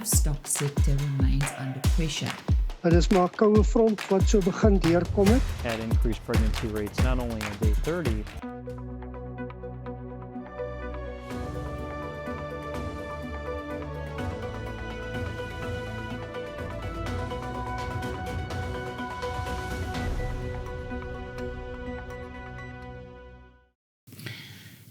livestock sector remains under pressure. Dit is maar 'n koue front wat so begin deurkom het. Had increased pregnancy rates not only on day 30.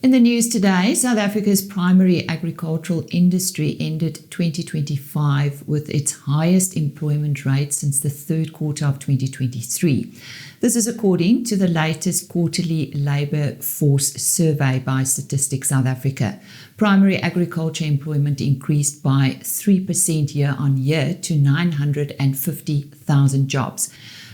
In the news today, South Africa's primary agricultural industry ended 2025 with its highest employment rate since the third quarter of 2023. This is according to the latest quarterly labour force survey by Statistics South Africa. Primary agriculture employment increased by 3% year on year to 950,000 jobs.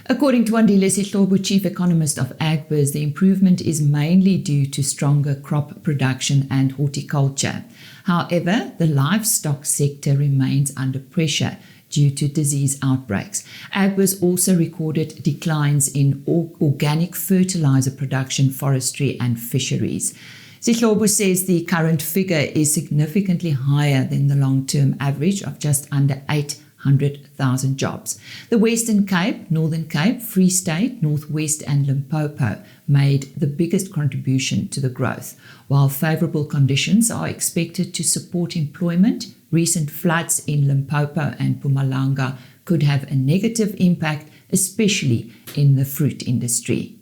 According to Wandile Sihlobo, chief economist of Agbiz, the improvement is mainly due to stronger crop production and horticulture. However, the livestock sector remains under pressure due to disease outbreaks. Agbiz also recorded declines in organic fertilizer production, forestry and fisheries. Sihlobo says the current figure is significantly higher than the long-term average of just under 800,000 jobs. The Western Cape, Northern Cape, Free State, Northwest and Limpopo made the biggest contribution to the growth. While favourable conditions are expected to support employment, recent floods in Limpopo and Mpumalanga could have a negative impact, especially in the fruit industry.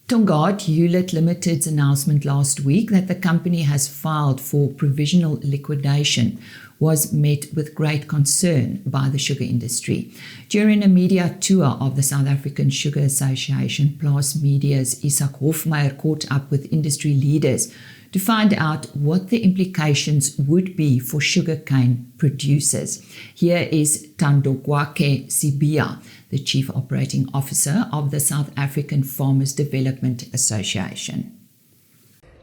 Tongaat Hewlett Limited's announcement last week that the company has filed for provisional liquidation was met with great concern by the sugar industry. During a media tour of the South African Sugar Association, Plaas Media's Isak Hofmeyer caught up with industry leaders to find out what the implications would be for sugarcane producers. Here is Tandogwake Sibia, the Chief Operating Officer of the South African Farmers Development Association.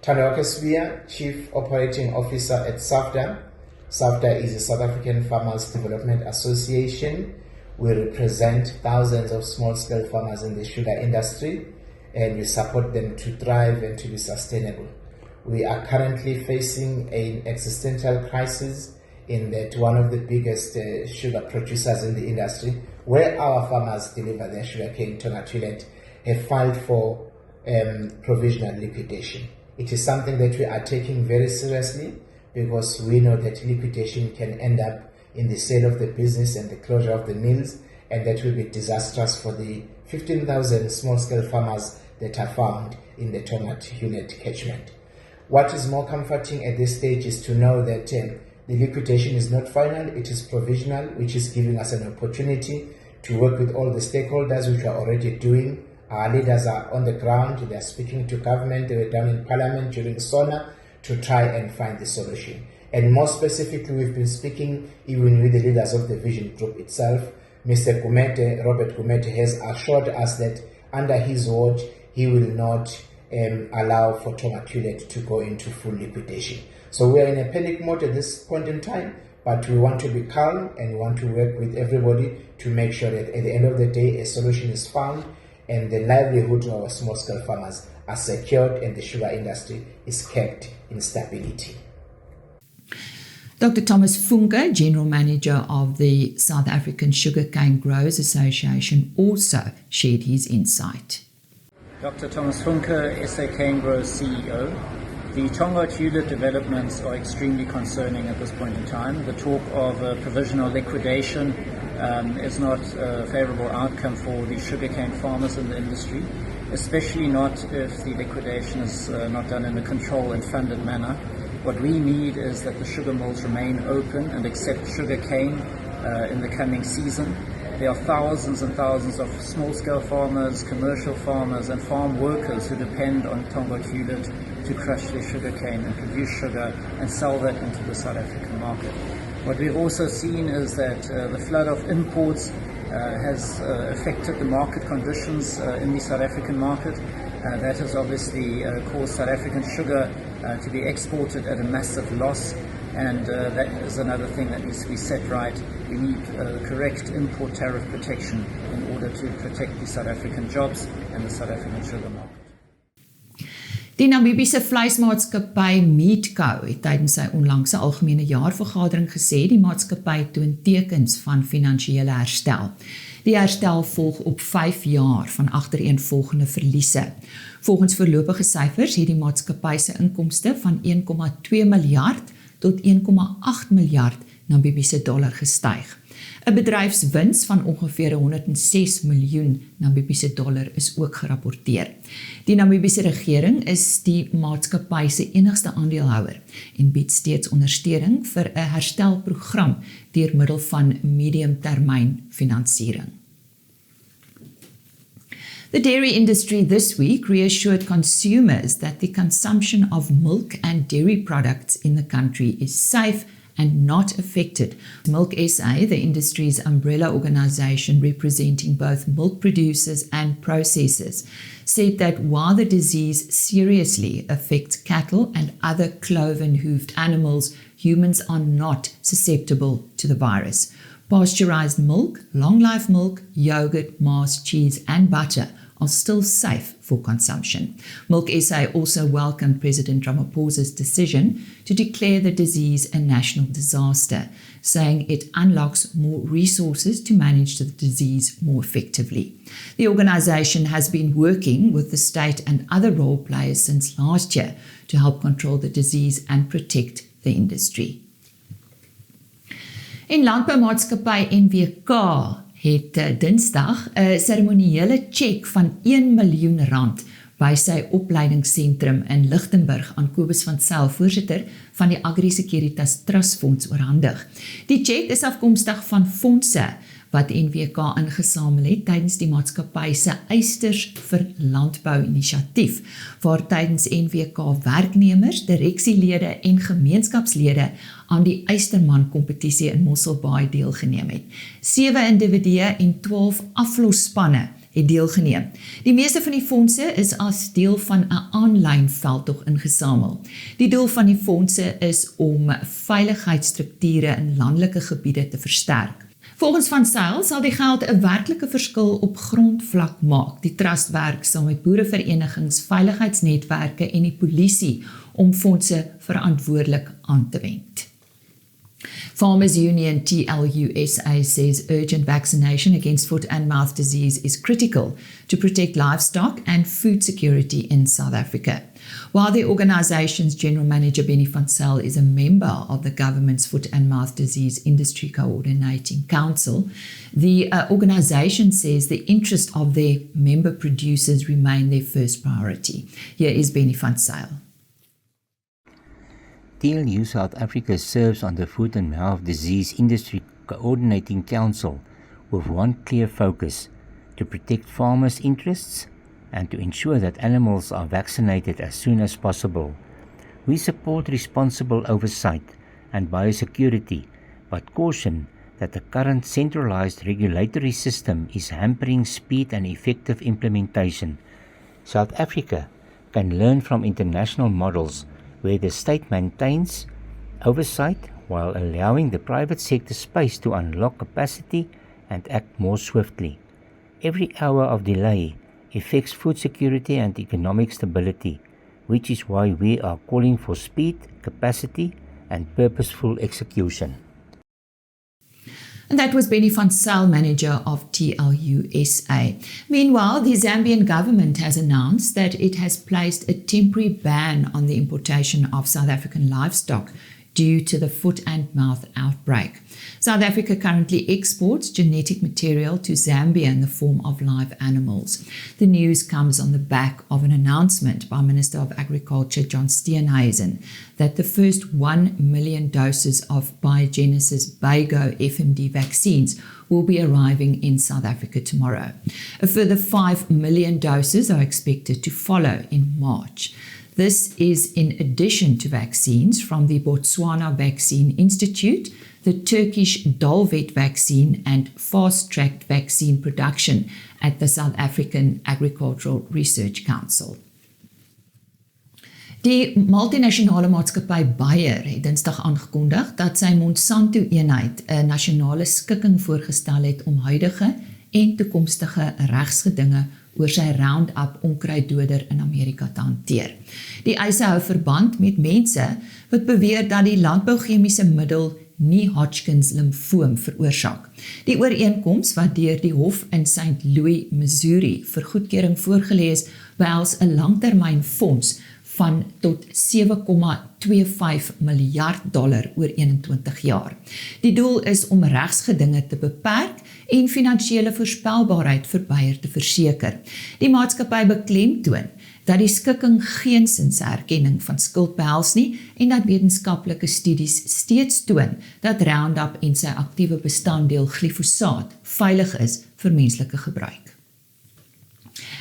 Tandogwake Sibia, Chief Operating Officer at SAFDA. SAFDA is the South African Farmers Development Association. We represent thousands of small-scale farmers in the sugar industry, and we support them to thrive and to be sustainable. We are currently facing an existential crisis in that one of the biggest sugar producers in the industry, where our farmers deliver their sugarcane, Tongaat Hewlett, have filed for provisional liquidation. It is something that we are taking very seriously, because we know that liquidation can end up in the sale of the business and the closure of the mills, and that will be disastrous for the 15,000 small-scale farmers that are found in the Tongaat Hewlett catchment. What is more comforting at this stage is to know that the liquidation is not final, it is provisional, which is giving us an opportunity to work with all the stakeholders, which we are already doing. Our leaders are on the ground, they are speaking to government, they were down in Parliament during SONA, to try and find the solution. And more specifically, we've been speaking even with the leaders of the Vision Group itself. Mr. Gumede, Robert Gumede, has assured us that under his watch, he will not allow for Tongaat Hewlett to go into full liquidation. So we are in a panic mode at this point in time, but we want to be calm and we want to work with everybody to make sure that at the end of the day, a solution is found and the livelihood of our small-scale farmers are secured and the sugar industry is kept in stability. Dr. Thomas Funke, General Manager of the South African Sugarcane Growers Association, also shared his insight. Dr. Thomas Funke, SA Cane Growers CEO. The Tongaat Hewlett developments are extremely concerning at this point in time. The talk of provisional liquidation is not a favourable outcome for the sugarcane farmers in the industry, especially not if the liquidation is not done in a controlled and funded manner. What we need is that the sugar mills remain open and accept sugarcane in the coming season. There are thousands and thousands of small-scale farmers, commercial farmers and farm workers who depend on Tongaat Hewlett to crush their sugarcane and produce sugar and sell that into the South African market. What we've also seen is that the flood of imports has affected the market conditions in the South African market. That has obviously caused South African sugar to be exported at a massive loss, and that is another thing that needs to be set right. We need correct import tariff protection in order to protect the South African jobs and the South African sugar market. Die Namibiese vleismaatskappy Meatco het tydens sy onlangse algemene jaarvergadering gesê die maatskappy toon tekens van finansiële herstel. Die herstel volg op 5 jaar van agtereenvolgende verliese. Volgens voorlopige syfers het die maatskappy se inkomste van 1,2 miljard tot 1,8 miljard Namibiese dollar gestyg. 'n Bedryfswins van ongeveer 106 miljoen Namibiese dollar is ook gerapporteer. Die Namibiese regering is die maatskappy se enigste aandeelhouer en bied steeds ondersteuning vir 'n herstelprogram deur middel van mediumtermyn finansiering. The dairy industry this week reassured consumers that the consumption of milk and dairy products in the country is safe and not affected. Milk SA, the industry's umbrella organisation representing both milk producers and processors, said that while the disease seriously affects cattle and other cloven-hooved animals, humans are not susceptible to the virus. Pasteurized milk, long-life milk, yogurt, mass, cheese and butter are still safe for consumption. Milk SA also welcomed President Ramaphosa's decision to declare the disease a national disaster, saying it unlocks more resources to manage the disease more effectively. The organisation has been working with the state and other role players since last year to help control the disease and protect the industry. En landboumaatskappy NWK het Dinsdag 'n seremoniële tjek van R1 miljoen by sy opleidingsentrum in Lichtenburg aan Kobus van Zyl, voorsitter van die Agri-Securitas Trust Fonds, oorhandig. Die tjek is afkomstig van fondse wat NWK ingesamel het tydens die maatskappy se Eisters vir Landbou inisiatief, waar tydens NWK werknemers, direksielede en gemeenskapslede aan die Eysterman kompetisie in Mosselbaai deelgeneem het. 7 individue en 12 aflosspanne het deelgeneem. Die meeste van die fondse is as deel van 'n aanlyn veldtog ingesamel. Die doel van die fondse is om veiligheidsstrukture in landelike gebiede te versterk. Volgens Van Zyl sal die geld 'n werklike verskil op grondvlak maak. Die trust werk saam met boereverenigings, veiligheidsnetwerke en die polisie om fondse verantwoordelik aan te wend. Farmers Union TLUSA says urgent vaccination against foot and mouth disease is critical to protect livestock and food security in South Africa. While the organisation's General Manager Benny van Zyl is a member of the government's Foot and Mouth Disease Industry Coordinating Council, the organisation says the interest of their member producers remain their first priority. Here is Benny van Zyl. TLU South Africa serves on the Foot and Mouth Disease Industry Coordinating Council with one clear focus: to protect farmers' interests and to ensure that animals are vaccinated as soon as possible. We support responsible oversight and biosecurity, but caution that the current centralized regulatory system is hampering speed and effective implementation. South Africa can learn from international models where the state maintains oversight while allowing the private sector space to unlock capacity and act more swiftly. Every hour of delay affects food security and economic stability, which is why we are calling for speed, capacity, and purposeful execution. And that was Benny van Zyl, manager of TLUSA. Meanwhile, the Zambian government has announced that it has placed a temporary ban on the importation of South African livestock due to the foot and mouth outbreak. South Africa currently exports genetic material to Zambia in the form of live animals. The news comes on the back of an announcement by Minister of Agriculture John Steenhuisen that the first 1 million doses of Biogenesis Bago FMD vaccines will be arriving in South Africa tomorrow. A further 5 million doses are expected to follow in March. This is in addition to vaccines from the Botswana Vaccine Institute, the Turkish Dalvet vaccine, and fast-tracked vaccine production at the South African Agricultural Research Council. Die multinasionale maatskappy Bayer het Dinsdag aangekondig dat sy Monsanto-eenheid 'n nasionale skikking voorgestel het om huidige en toekomstige regsgedinge oor sy Roundup onkruiddoder in Amerika te hanteer. Die eise hou verband met mense wat beweer dat die landbouchemiese middel nie Hodgkins limfoom veroorsaak. Die ooreenkoms wat deur die Hof in St. Louis, Missouri vir goedkeuring voorgelees behels 'n langtermynfonds van tot $7,25 miljard oor 21 jaar. Die doel is om regsgedinge te beperk en finansiële voorspelbaarheid vir beier te verseker. Die maatskappy beklemtoon dat die skikking geensins erkenning van skuld behels nie en dat wetenskaplike studies steeds toon dat Roundup en sy aktiewe bestanddeel glifosaat veilig is vir menslike gebruik.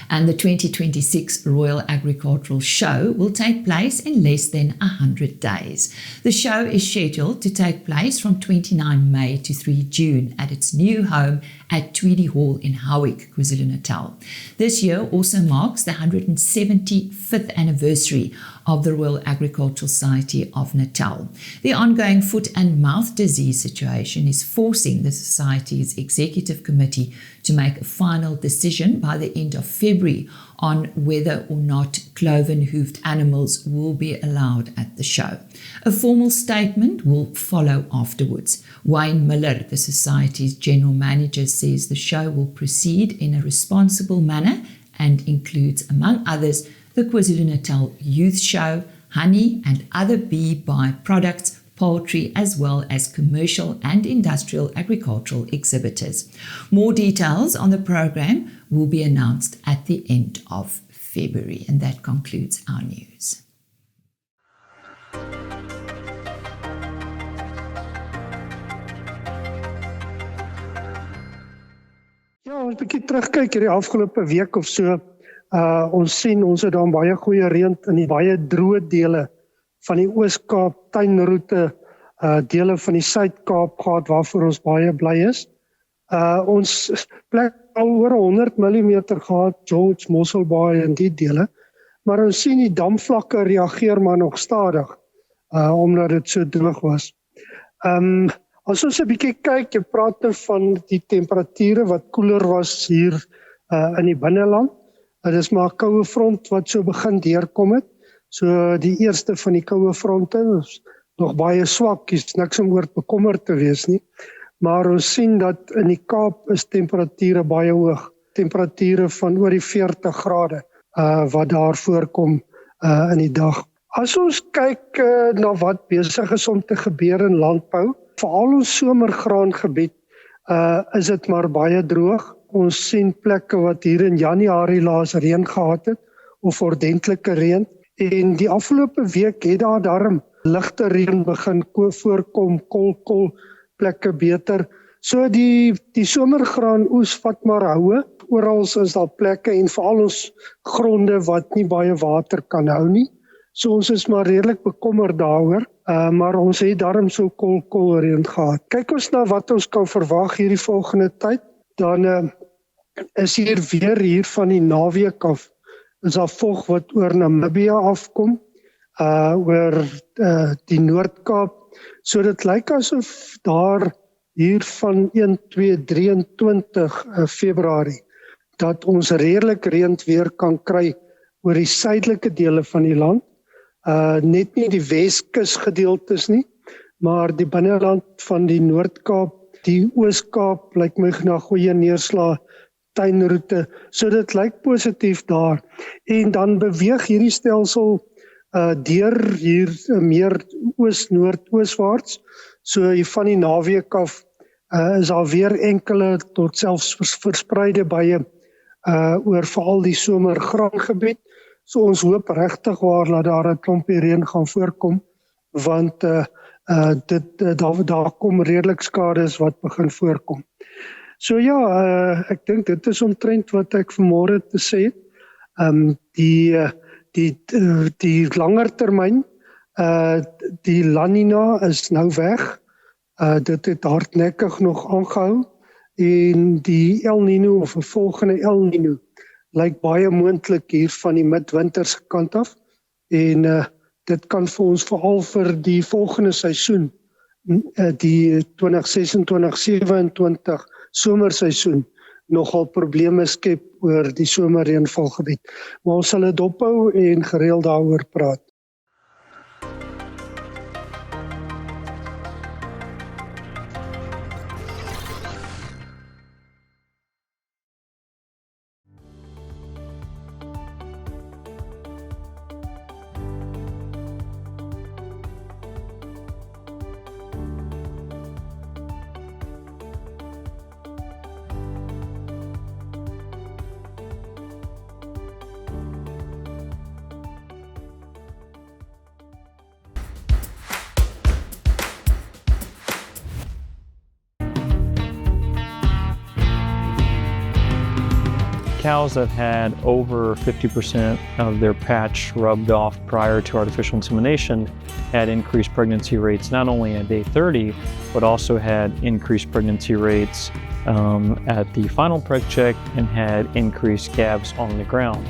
And the 2026 Royal Agricultural Show will take place in less than 100 days. The show is scheduled to take place from 29 May to 3 June at its new home at Tweedy Hall in Howick, KwaZulu-Natal. This year also marks the 175th anniversary of the Royal Agricultural Society of Natal. The ongoing foot and mouth disease situation is forcing the Society's Executive Committee to make a final decision by the end of February on whether or not cloven-hoofed animals will be allowed at the show. A formal statement will follow afterwards. Wayne Miller, the Society's General Manager, says the show will proceed in a responsible manner and includes, among others, the KwaZulu-Natal Youth Show, honey and other bee byproducts, poultry, as well as commercial and industrial agricultural exhibitors. More details on the program will be announced at the end of February. And that concludes our news. Ja, ons 'n bietjie terugkyk hierdie afgelope week of so. Ons sien ons het dan baie goeie reën in die baie droë dele van die Oos-Kaap, tuinroete, dele van die Suid-Kaap gehad waarvoor ons baie bly is. Ons plek al oor 100 mm gehad, George, Mosselbaai en die dele, maar ons sien die damvlakke reageer maar nog stadig, omdat dit so droog was. As ons 'n bietjie kyk, jy praat nou van die temperature wat koeler was hier in die binneland. Dit is maar 'n koue front wat so begin deurkom het. So die eerste van die koue fronte is nog baie swak, is niks om oor bekommerd te wees nie. Maar ons sien dat in die Kaap is temperature baie hoog. Temperature van oor die 40 grade wat daar voorkom in die dag. As ons kyk na wat besig is om te gebeur in landbou, veral ons somergraangebied, is dit maar baie droog. Ons sien plekke wat hier in Januarie laas reën gehad het, of ordentlike reën. En die afgelope week het daar darm ligte reën begin voorkom, kol plekke beter. So die somergraan oes vat maar houe. Oral is daar plekke en veral ons gronde wat nie baie water kan hou nie. So ons is maar redelik bekommerd daaroor, maar ons het darm so kol reën gehad. Kyk ons na wat ons kan verwag hierdie volgende tyd, dan is hier weer van die naweek af, is daar vog wat oor Namibia afkom, oor die Noord-Kaap. So dit lyk asof daar hier van 1, 2, 23 Februarie, dat ons redelik reën weer kan kry oor die suidelike dele van die land. Net nie die Weskus gedeeltes nie, maar die binneland van die Noord-Kaap, die Oos-Kaap, lyk my na goeie neerslae, tuinroete, so dit lyk positief daar. En dan beweeg hierdie stelsel deur hier meer oos-noordooswaarts, so hier van die naweek af is daar weer enkele tot selfs verspreide baie oor veral die somergraangebied. So ons hoop regtig waar dat daar 'n klompie reën gaan voorkom, want daar kom redelik skades wat begin voorkom. So ja, ek dink dit is omtrent wat ek vanmôre te sê het. Die langer termyn, die La Nina is nou weg. Dit het hardnekkig nog aangehou en die El Nino of 'n volgende El Nino lyk baie moontlik hier van die midwinterse kant af en dit kan vir ons veral vir die volgende seisoen, die 2026-27 somerseisoen, nogal probleme skep oor die somerreënvalgebied. Maar ons sal dit dophou en gereeld daaroor praat. Cows that had over 50% of their patch rubbed off prior to artificial insemination had increased pregnancy rates not only at day 30, but also had increased pregnancy rates at the final preg check and had increased calves on the ground.